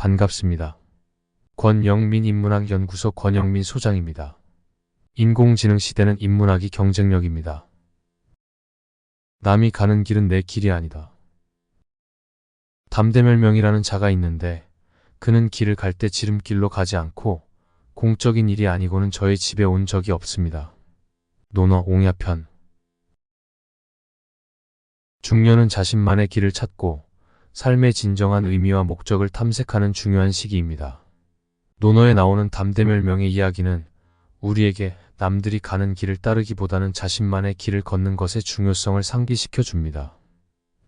반갑습니다. 권영민 인문학연구소 권영민 소장입니다. 인공지능 시대는 인문학이 경쟁력입니다. 남이 가는 길은 내 길이 아니다. 담대멸명이라는 자가 있는데 그는 길을 갈 때 지름길로 가지 않고 공적인 일이 아니고는 저의 집에 온 적이 없습니다. 논어 옹야편. 중년은 자신만의 길을 찾고 삶의 진정한 의미와 목적을 탐색하는 중요한 시기입니다. 논어에 나오는 담대멸명의 이야기는 우리에게 남들이 가는 길을 따르기보다는 자신만의 길을 걷는 것의 중요성을 상기시켜 줍니다.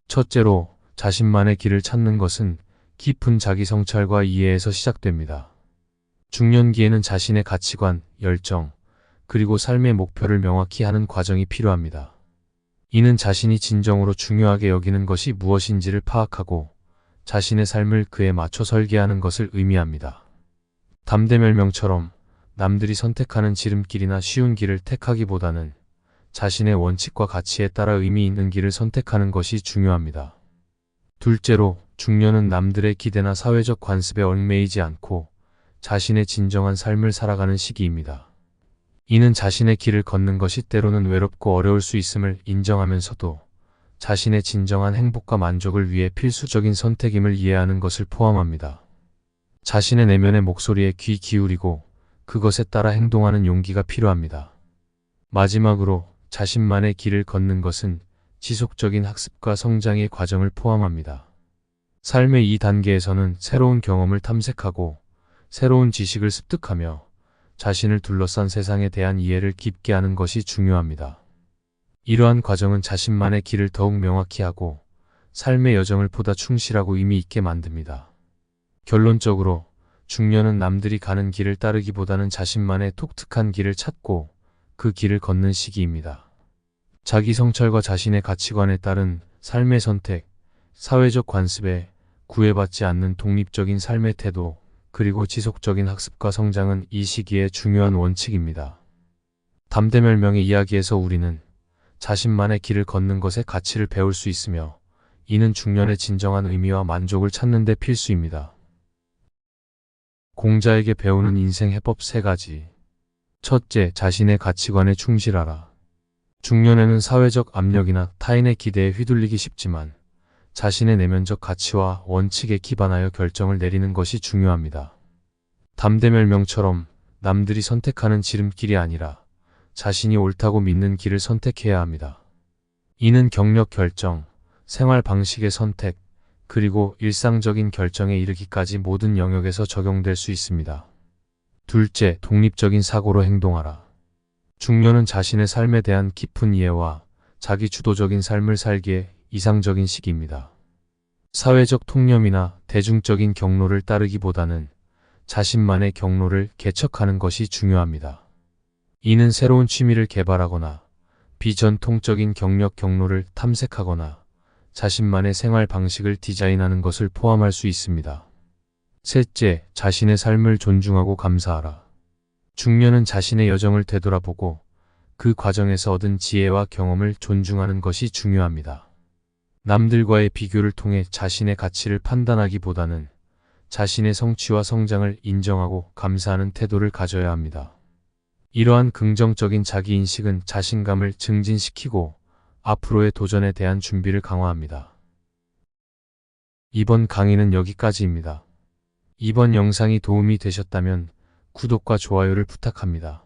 첫째로, 자신만의 길을 찾는 것은 깊은 자기 성찰과 이해에서 시작됩니다. 중년기에는 자신의 가치관, 열정, 그리고 삶의 목표를 명확히 하는 과정이 필요합니다. 이는 자신이 진정으로 중요하게 여기는 것이 무엇인지를 파악하고 자신의 삶을 그에 맞춰 설계하는 것을 의미합니다. 담대멸명처럼 남들이 선택하는 지름길이나 쉬운 길을 택하기보다는 자신의 원칙과 가치에 따라 의미 있는 길을 선택하는 것이 중요합니다. 둘째로, 중년은 남들의 기대나 사회적 관습에 얽매이지 않고 자신의 진정한 삶을 살아가는 시기입니다. 이는 자신의 길을 걷는 것이 때로는 외롭고 어려울 수 있음을 인정하면서도 자신의 진정한 행복과 만족을 위해 필수적인 선택임을 이해하는 것을 포함합니다. 자신의 내면의 목소리에 귀 기울이고 그것에 따라 행동하는 용기가 필요합니다. 마지막으로, 자신만의 길을 걷는 것은 지속적인 학습과 성장의 과정을 포함합니다. 삶의 이 단계에서는 새로운 경험을 탐색하고 새로운 지식을 습득하며 자신을 둘러싼 세상에 대한 이해를 깊게 하는 것이 중요합니다. 이러한 과정은 자신만의 길을 더욱 명확히 하고 삶의 여정을 보다 충실하고 의미 있게 만듭니다. 결론적으로, 중년은 남들이 가는 길을 따르기보다는 자신만의 독특한 길을 찾고 그 길을 걷는 시기입니다. 자기 성찰과 자신의 가치관에 따른 삶의 선택, 사회적 관습에 구애받지 않는 독립적인 삶의 태도, 그리고 지속적인 학습과 성장은 이 시기의 중요한 원칙입니다. 담대멸명의 이야기에서 우리는 자신만의 길을 걷는 것의 가치를 배울 수 있으며 이는 중년의 진정한 의미와 만족을 찾는 데 필수입니다. 공자에게 배우는 인생 해법 3가지. 첫째, 자신의 가치관에 충실하라. 중년에는 사회적 압력이나 타인의 기대에 휘둘리기 쉽지만 자신의 내면적 가치와 원칙에 기반하여 결정을 내리는 것이 중요합니다. 담대멸명처럼 남들이 선택하는 지름길이 아니라 자신이 옳다고 믿는 길을 선택해야 합니다. 이는 경력 결정, 생활 방식의 선택, 그리고 일상적인 결정에 이르기까지 모든 영역에서 적용될 수 있습니다. 둘째, 독립적인 사고로 행동하라. 중년은 자신의 삶에 대한 깊은 이해와 자기 주도적인 삶을 살기에 이상적인 시기입니다. 사회적 통념이나 대중적인 경로를 따르기보다는 자신만의 경로를 개척하는 것이 중요합니다. 이는 새로운 취미를 개발하거나 비전통적인 경력 경로를 탐색하거나 자신만의 생활 방식을 디자인하는 것을 포함할 수 있습니다. 셋째, 자신의 삶을 존중하고 감사하라. 중년은 자신의 여정을 되돌아보고 그 과정에서 얻은 지혜와 경험을 존중하는 것이 중요합니다. 남들과의 비교를 통해 자신의 가치를 판단하기보다는 자신의 성취와 성장을 인정하고 감사하는 태도를 가져야 합니다. 이러한 긍정적인 자기인식은 자신감을 증진시키고 앞으로의 도전에 대한 준비를 강화합니다. 이번 강의는 여기까지입니다. 이번 영상이 도움이 되셨다면 구독과 좋아요를 부탁합니다.